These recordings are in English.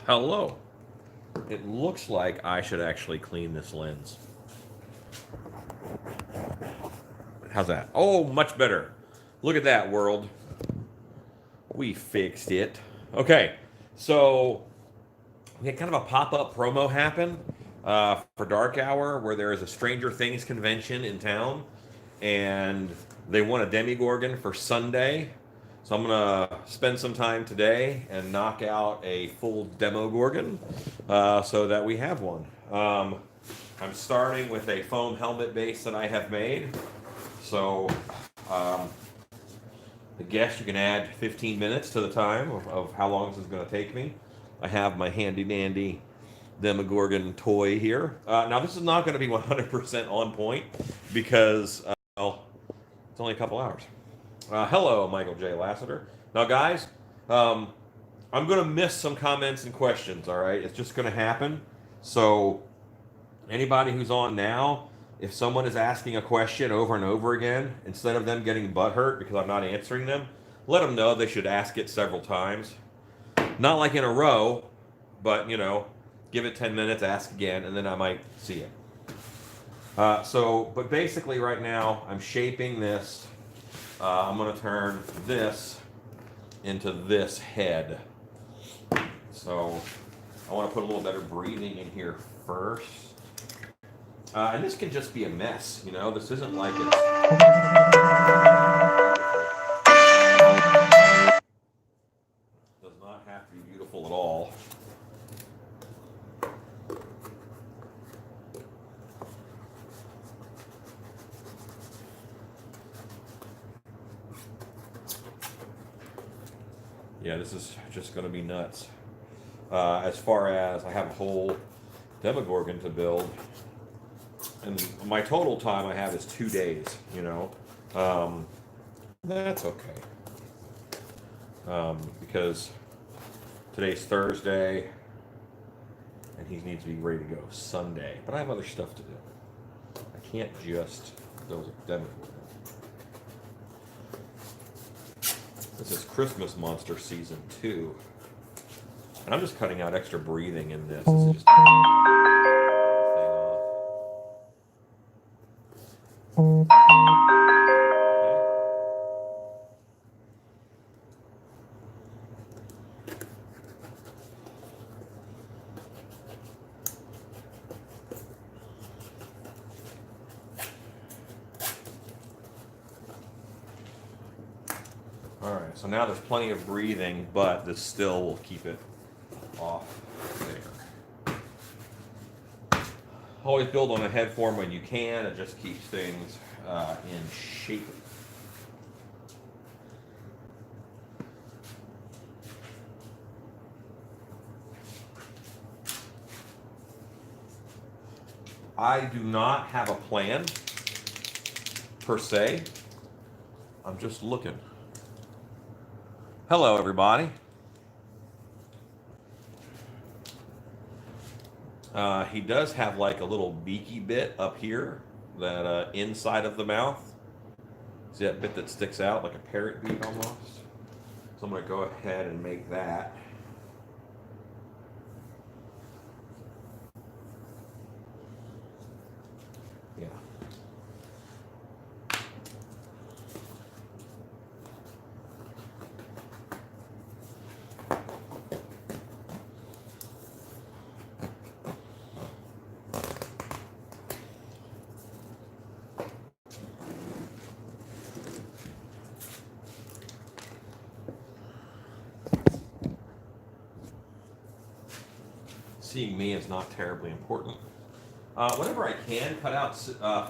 Hello. It looks like I should actually clean this lens. How's that? Oh, much better. Look at that, world. We fixed it. Okay, so we had kind of a pop-up promo happen for Dark Hour where there is a Stranger Things convention in town, and they want a Demogorgon for Sunday. So I'm gonna spend some time today and knock out a full Demogorgon so that we have one. I'm starting with a foam helmet base that I have made. So um, I guess you can add 15 minutes to the time of how long this is going to take me. I have my handy dandy Demogorgon toy here. Now this is not going to be 100% on point because well, it's only a couple hours. Hello, Michael J. Lassiter. Now, guys, um, I'm going to miss some comments and questions. All right, it's just going to happen. So anybody who's on now, if someone is asking a question over and over again, instead of them getting butthurt because I'm not answering them, let them know they should ask it several times. Not like in a row, but give it 10 minutes, ask again, and then I might see it. But basically, right now, I'm shaping this. I'm going to turn this into this head. So I want to put a little better breathing in here first. And this can just be a mess, This isn't like it's. Does not have to be beautiful at all. Yeah, this is just going to be nuts. As far as I have a whole Demogorgon to build, and my total time I have is 2 days. That's okay. Because today's Thursday, and he needs to be ready to go Sunday. But I have other stuff to do. I can't just build a Demogorgon. This is Christmas Monster Season 2. And I'm just cutting out extra breathing in this. This is just all right, so now there's plenty of breathing, but this still will keep it off there. Always build on a head form when you can. It just keeps things in shape. I do not have a plan per se. I'm just looking. Hello, everybody. He does have like a little beaky bit up here, that inside of the mouth. See that bit that sticks out like a parrot beak almost? So I'm going to go ahead and make that. Yeah. Seeing me is not terribly important. Whenever I can cut out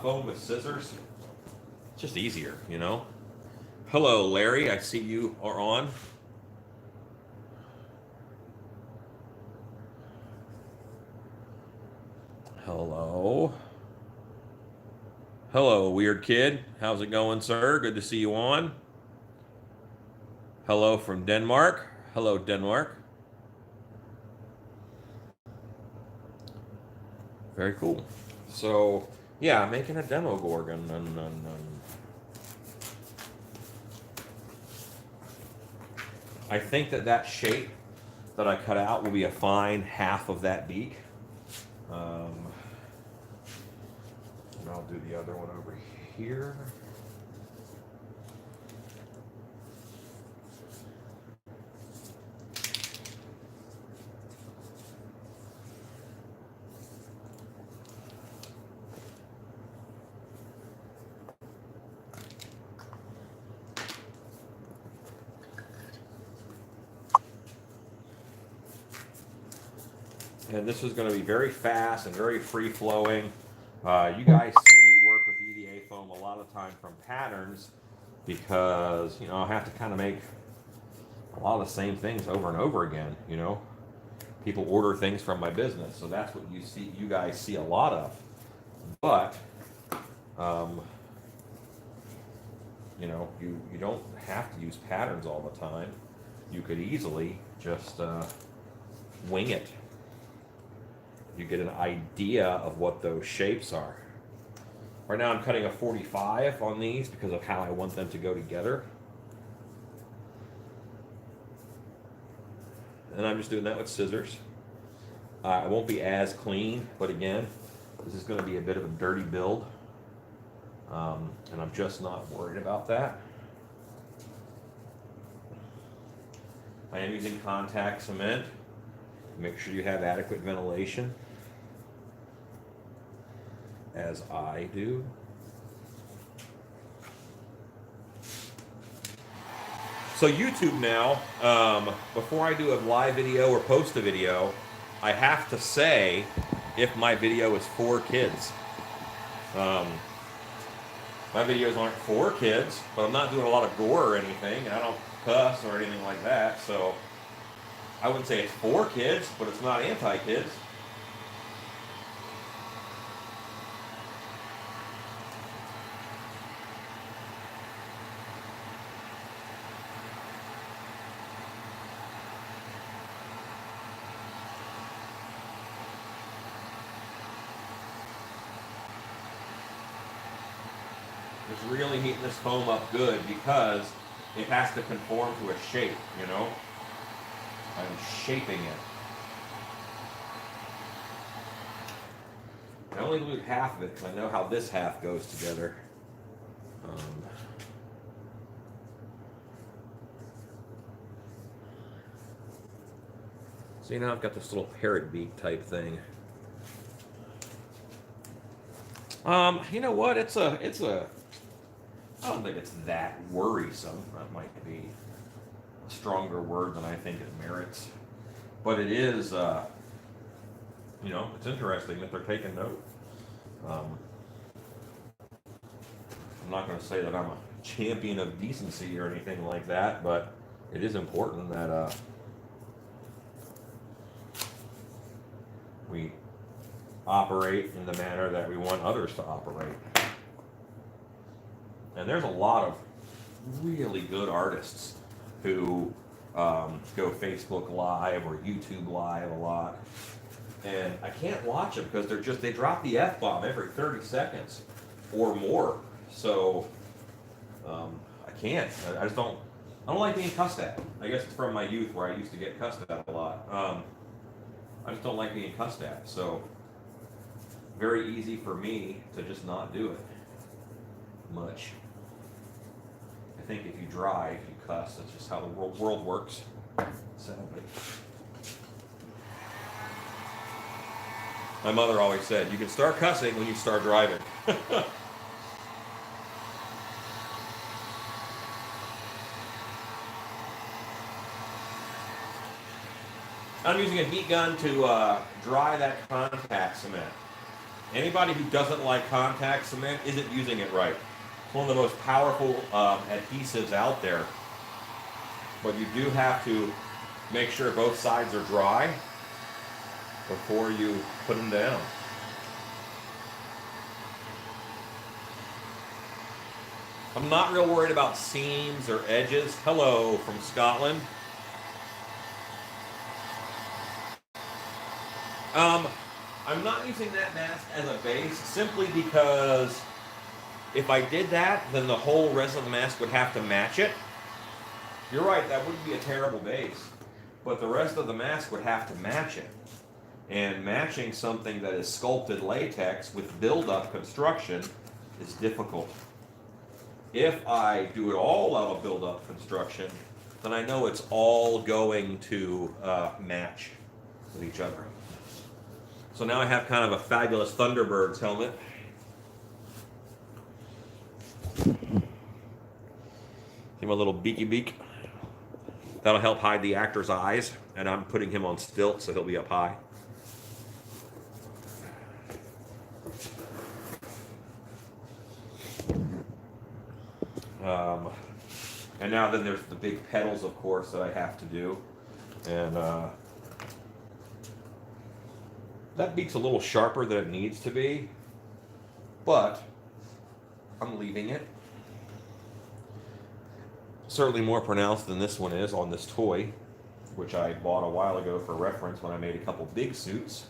foam with scissors, it's just easier, Hello, Larry. I see you are on. Hello. Hello, weird kid. How's it going, sir? Good to see you on. Hello from Denmark. Hello, Denmark. Very cool. So, yeah, making a Demogorgon. I think that shape that I cut out will be a fine half of that beak. And I'll do the other one over here. And this is going to be very fast and very free-flowing. You guys see me work with EVA foam a lot of time from patterns because, you know, I have to kind of make a lot of the same things over and over again, you know. People order things from my business, so that's what you guys see a lot of. But, you know, you don't have to use patterns all the time. You could easily just wing it. You get an idea of what those shapes are. Right now I'm cutting a 45 on these because of how I want them to go together. And I'm just doing that with scissors. It won't be as clean, but again, this is going to be a bit of a dirty build. And I'm just not worried about that. I am using contact cement. Make sure you have adequate ventilation, as I do. So YouTube now, before I do a live video or post a video, I have to say if my video is for kids. My videos aren't for kids, but I'm not doing a lot of gore or anything, and I don't cuss or anything like that, so I wouldn't say it's for kids, but it's not anti-kids. Just really heating this foam up good because it has to conform to a shape, you know? I'm shaping it. I only lose half of it because I know how this half goes together. See, now I've got this little parrot beak type thing. You know what? It's a. I don't think it's that worrisome. That might be a stronger word than I think it merits. But it is, you know, it's interesting that they're taking note. I'm not going to say that I'm a champion of decency or anything like that, but it is important that we operate in the manner that we want others to operate. And there's a lot of really good artists who go Facebook Live or YouTube Live a lot. And I can't watch them because they drop the F-bomb every 30 seconds or more. So I can't. I don't like being cussed at. I guess it's from my youth where I used to get cussed at a lot. I just don't like being cussed at. So very easy for me to just not do it much. I think if you drive, you cuss. That's just how the world works, sadly. My mother always said, you can start cussing when you start driving. I'm using a heat gun to dry that contact cement. Anybody who doesn't like contact cement isn't using it right. It's one of the most powerful adhesives out there. But you do have to make sure both sides are dry before you put them down. I'm not real worried about seams or edges. Hello from Scotland. I'm not using that mask as a base simply because if I did that, then the whole rest of the mask would have to match it. You're right, that wouldn't be a terrible base. but the rest of the mask would have to match it. And matching something that is sculpted latex with build-up construction is difficult. If I do it all out of build-up construction, then I know it's all going to match with each other. So now I have kind of a fabulous Thunderbirds helmet. See my little beaky beak? That'll help hide the actor's eyes, and I'm putting him on stilts so he'll be up high. And now then there's the big petals, of course, that I have to do. And that beak's a little sharper than it needs to be, but I'm leaving it. Certainly more pronounced than this one is on this toy, which I bought a while ago for reference when I made a couple big suits.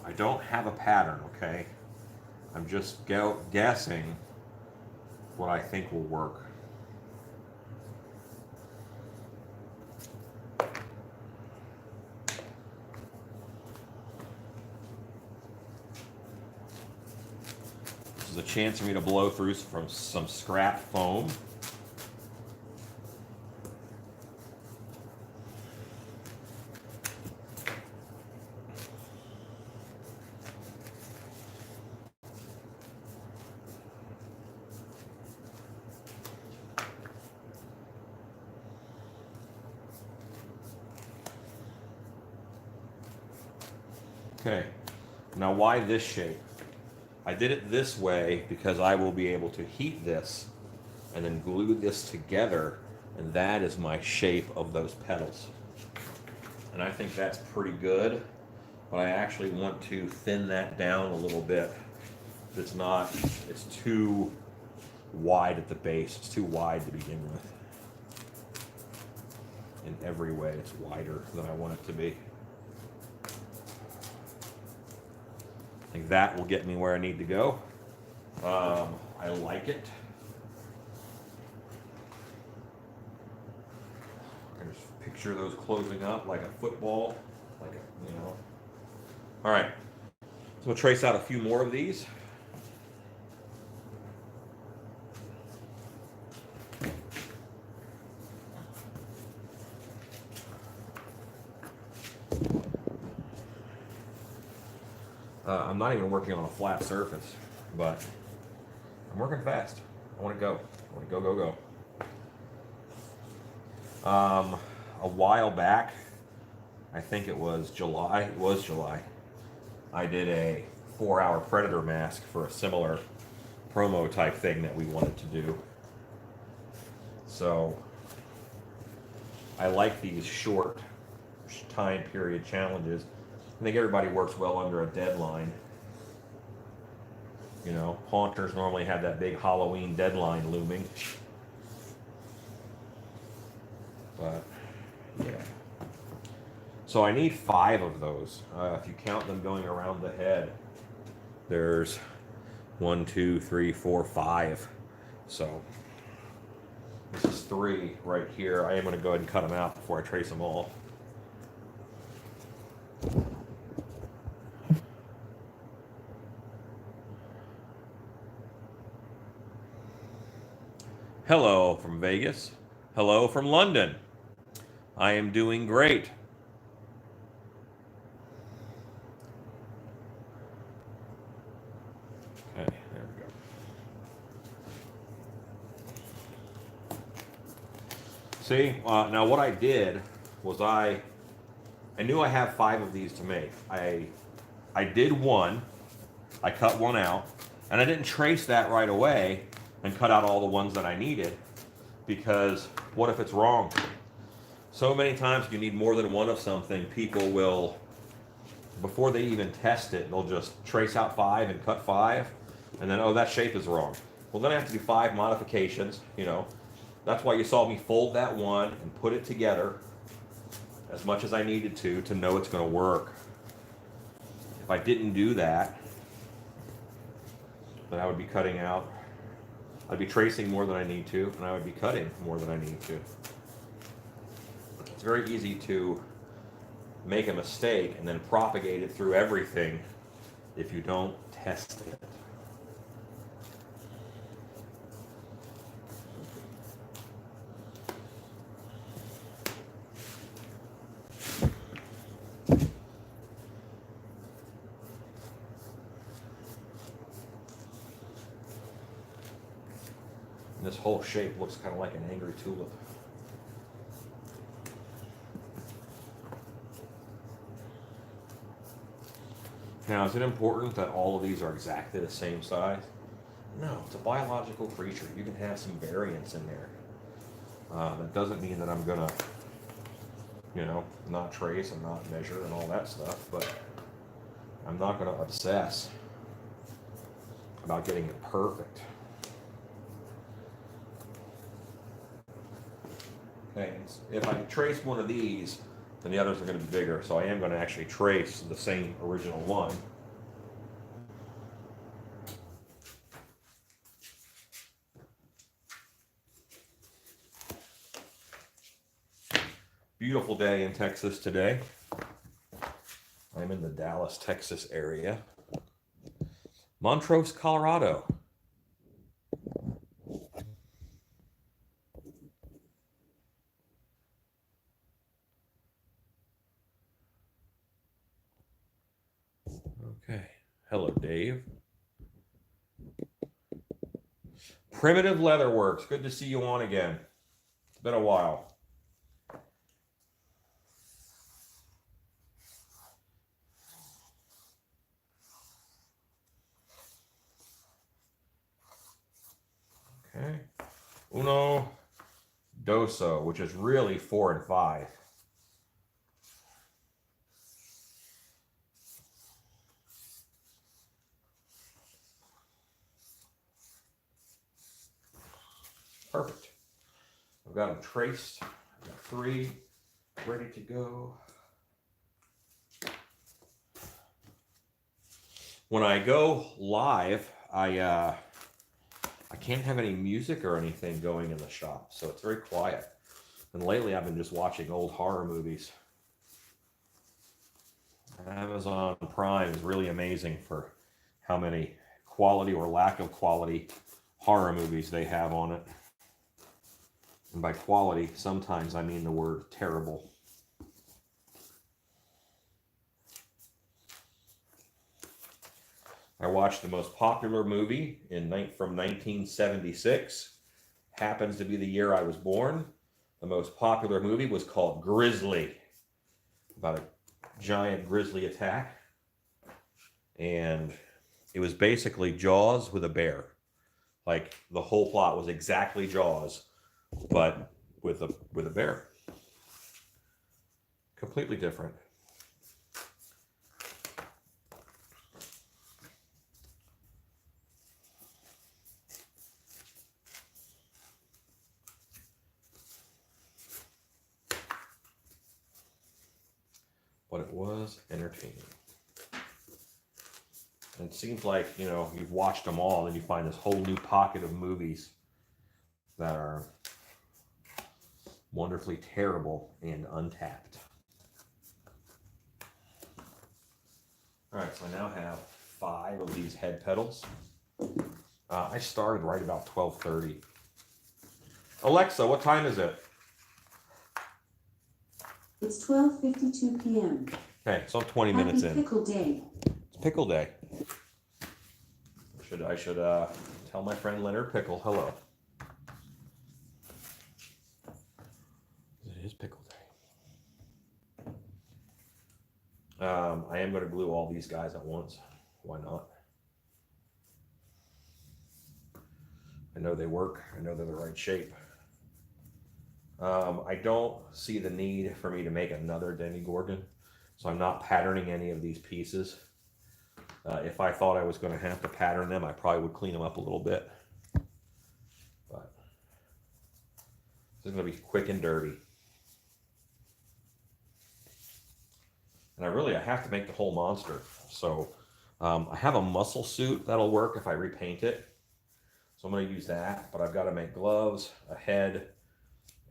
I don't have a pattern, okay? I'm just guessing what I think will work. This is a chance for me to blow through from some scrap foam. Okay, now why this shape? I did it this way because I will be able to heat this and then glue this together, and that is my shape of those petals. And I think that's pretty good, but I actually want to thin that down a little bit. It's too wide at the base. It's too wide to begin with. In every way, it's wider than I want it to be. I think that will get me where I need to go. I like it. I just picture those closing up like a football, you know. All right, so we'll trace out a few more of these. I'm not even working on a flat surface, but I'm working fast. I want to go. I want to go. A while back, I think it was July. I did a 4-hour predator mask for a similar promo type thing that we wanted to do. So I like these short time period challenges. I think everybody works well under a deadline. You know, haunters normally have that big Halloween deadline looming. But, yeah. So I need 5 of those. If you count them going around the head, there's 1, 2, 3, 4, 5. So this is 3 right here. I am going to go ahead and cut them out before I trace them all. Hello from Vegas. Hello from London. I am doing great. Okay, there we go. See, now what I did was I knew I have 5 of these to make. I did one, I cut one out, and I didn't trace that right away and cut out all the ones that I needed, because what if it's wrong? So many times you need more than one of something, people will, before they even test it, they'll just trace out 5 and cut 5. And then, oh, that shape is wrong. Well, then I have to do 5 modifications, you know. That's why you saw me fold that one and put it together as much as I needed to know it's going to work. If I didn't do that, then I would be cutting out. I'd be tracing more than I need to, and I would be cutting more than I need to. It's very easy to make a mistake and then propagate it through everything if you don't test it. This whole shape looks kind of like an angry tulip. Now, is it important that all of these are exactly the same size? No, it's a biological creature. You can have some variance in there. That doesn't mean that I'm gonna, you know, not trace and not measure and all that stuff, but I'm not gonna obsess about getting it perfect. Okay, if I trace one of these, then the others are going to be bigger. So I am going to actually trace the same original one. Beautiful day in Texas today. I'm in the Dallas, Texas area. Montrose, Colorado. Okay. Hello, Dave. Primitive Leatherworks. Good to see you on again. It's been a while. Okay. Uno Doso, which is really 4 and 5. Perfect. I've got them traced. I've got 3 ready to go. When I go live, I can't have any music or anything going in the shop, so it's very quiet. And lately I've been just watching old horror movies. Amazon Prime is really amazing for how many quality or lack of quality horror movies they have on it. And by quality, sometimes I mean the word terrible. I watched the most popular movie from 1976. Happens to be the year I was born. The most popular movie was called Grizzly, about a giant grizzly attack. And it was basically Jaws with a bear. Like, the whole plot was exactly Jaws, but with a bear. Completely different. But it was entertaining. And it seems like, you know, you've watched them all and you find this whole new pocket of movies that are wonderfully terrible and untapped. All right, so I now have 5 of these head petals. I started right about 12:30. Alexa, what time is it? It's 12:52 p.m. Okay, so I'm 20 minutes in. Happy pickle day. It's pickle day. I should tell my friend Leonard Pickle hello. It is pickle day. I am going to glue all these guys at once. Why not? I know they work. I know they're the right shape. I don't see the need for me to make another Demogorgon, so I'm not patterning any of these pieces. If I thought I was going to have to pattern them, I probably would clean them up a little bit. But this is going to be quick and dirty. And I have to make the whole monster. So I have a muscle suit that'll work if I repaint it. So I'm going to use that, but I've got to make gloves, a head,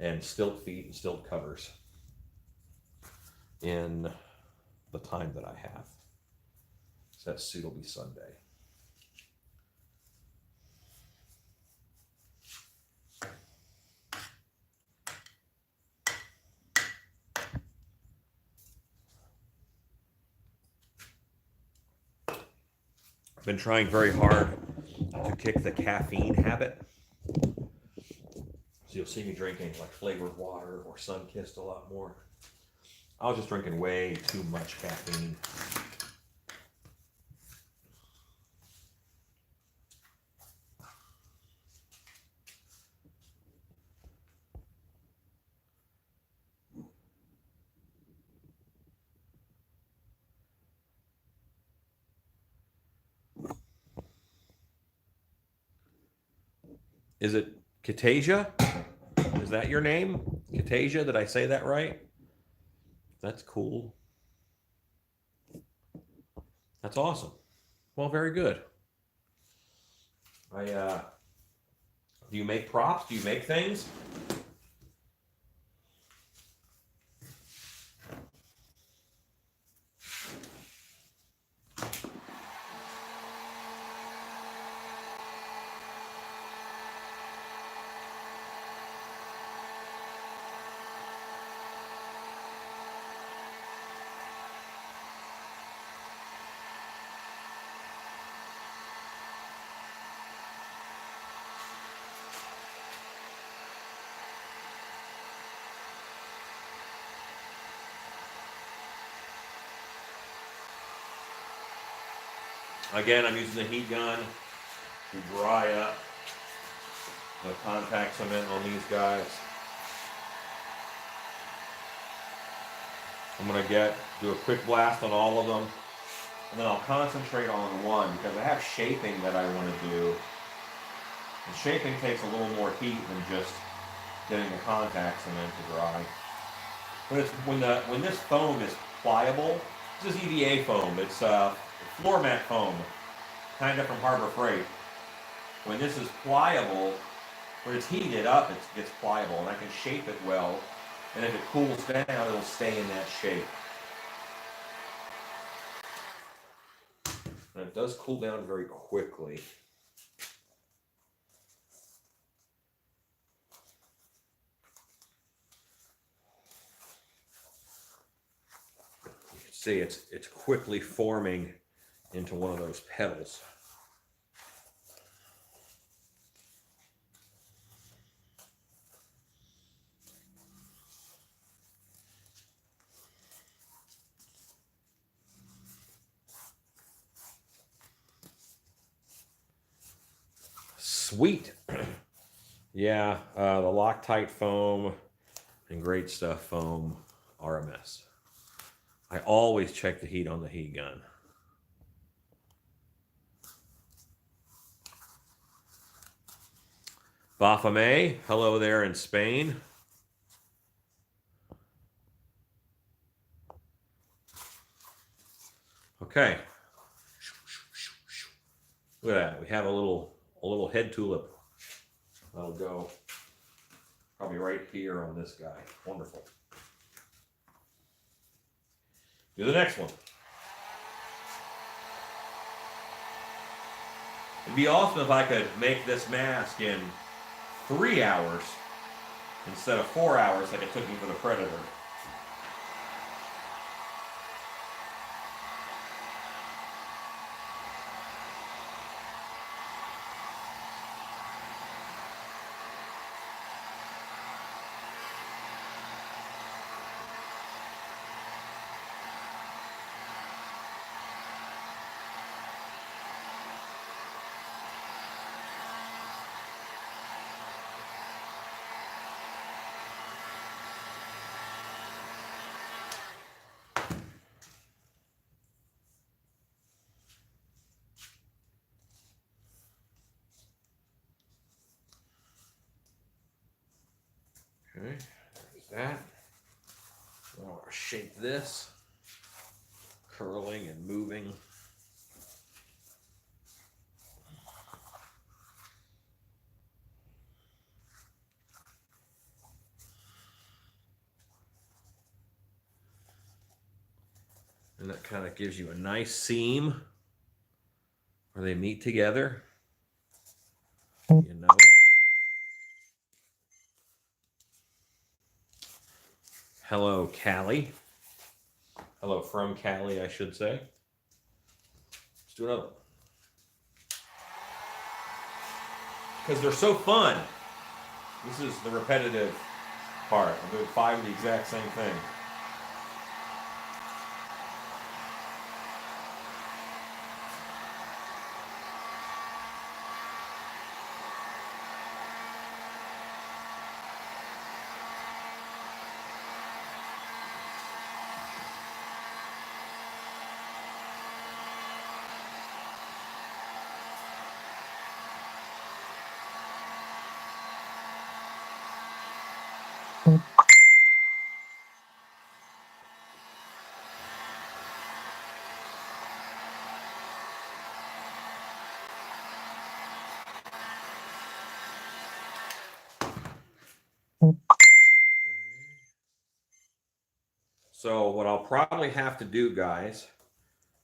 and stilt feet and stilt covers in the time that I have. So that suit will be Sunday. I've been trying very hard to kick the caffeine habit. So you'll see me drinking like flavored water or sun-kissed a lot more. I was just drinking way too much caffeine. Is it Katasia? Is that your name? Katasia, did I say that right? That's cool. That's awesome. Well, very good. Do you make props? Do you make things? Again, I'm using the heat gun to dry up the contact cement on these guys. I'm going to do a quick blast on all of them, and then I'll concentrate on one because I have shaping that I want to do. And shaping takes a little more heat than just getting the contact cement to dry. But it's, when this foam is pliable, this is EVA foam. It's floor mat foam, kind of from Harbor Freight. When this is pliable, when it's heated up, it gets pliable, and I can shape it well. And if it cools down, it'll stay in that shape. And it does cool down very quickly. You can see it's quickly forming into one of those petals. Sweet. Yeah, the Loctite foam and Great Stuff foam are a mess. I always check the heat on the heat gun. Bafame, hello there in Spain. Okay. Look at that. We have a little head tulip. That'll go probably right here on this guy. Wonderful. Do the next one. It'd be awesome if I could make this mask in 3 hours instead of 4 hours like it took me for the Predator. Okay, there's that. I want to shape this, curling and moving. And that kind of gives you a nice seam where they meet together. You know. Hello, Cali. Hello from Cali, I should say. Let's do another one. Because they're so fun. This is the repetitive part. I'm doing 5 of the exact same thing. So what I'll probably have to do, guys,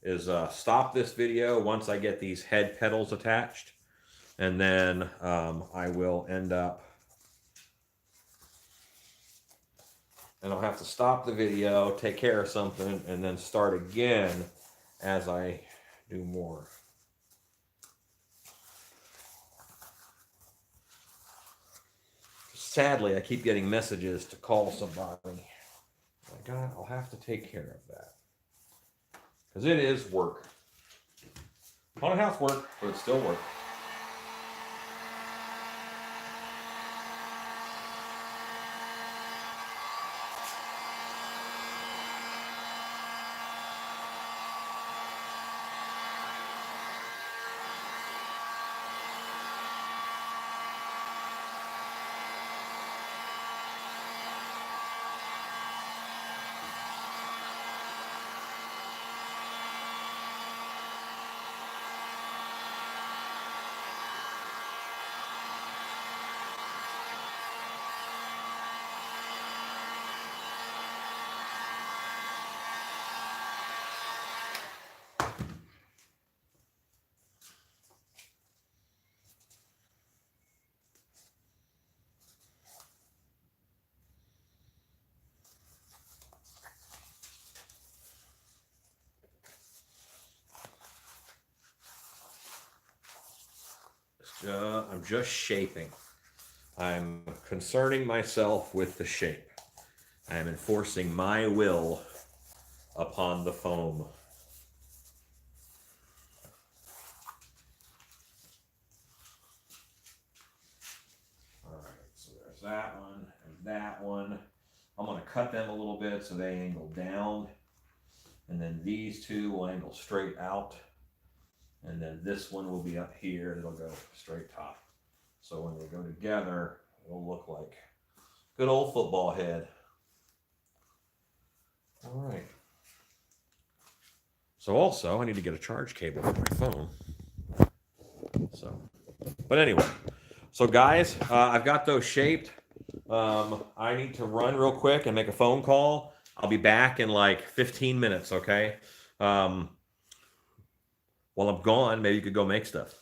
is stop this video once I get these head petals attached. And then I will end up, and I'll have to stop the video, take care of something, and then start again as I do more. Sadly, I keep getting messages to call somebody. My God, I'll have to take care of that. Because it is work. Haunted house work, but it's still work. I'm just shaping. I'm concerning myself with the shape. I am enforcing my will upon the foam. All right, so there's that one and that one. I'm going to cut them a little bit so they angle down. And then these two will angle straight out. And then this one will be up here. It'll go straight top. So when they go together, it'll look like good old football head. All right. So also, I need to get a charge cable for my phone. So, but anyway. So guys, I've got those shaped. I need to run real quick and make a phone call. I'll be back in like 15 minutes, okay? While I'm gone, maybe you could go make stuff.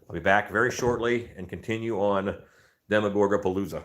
I'll be back very shortly and continue on Demogorgon Palooza.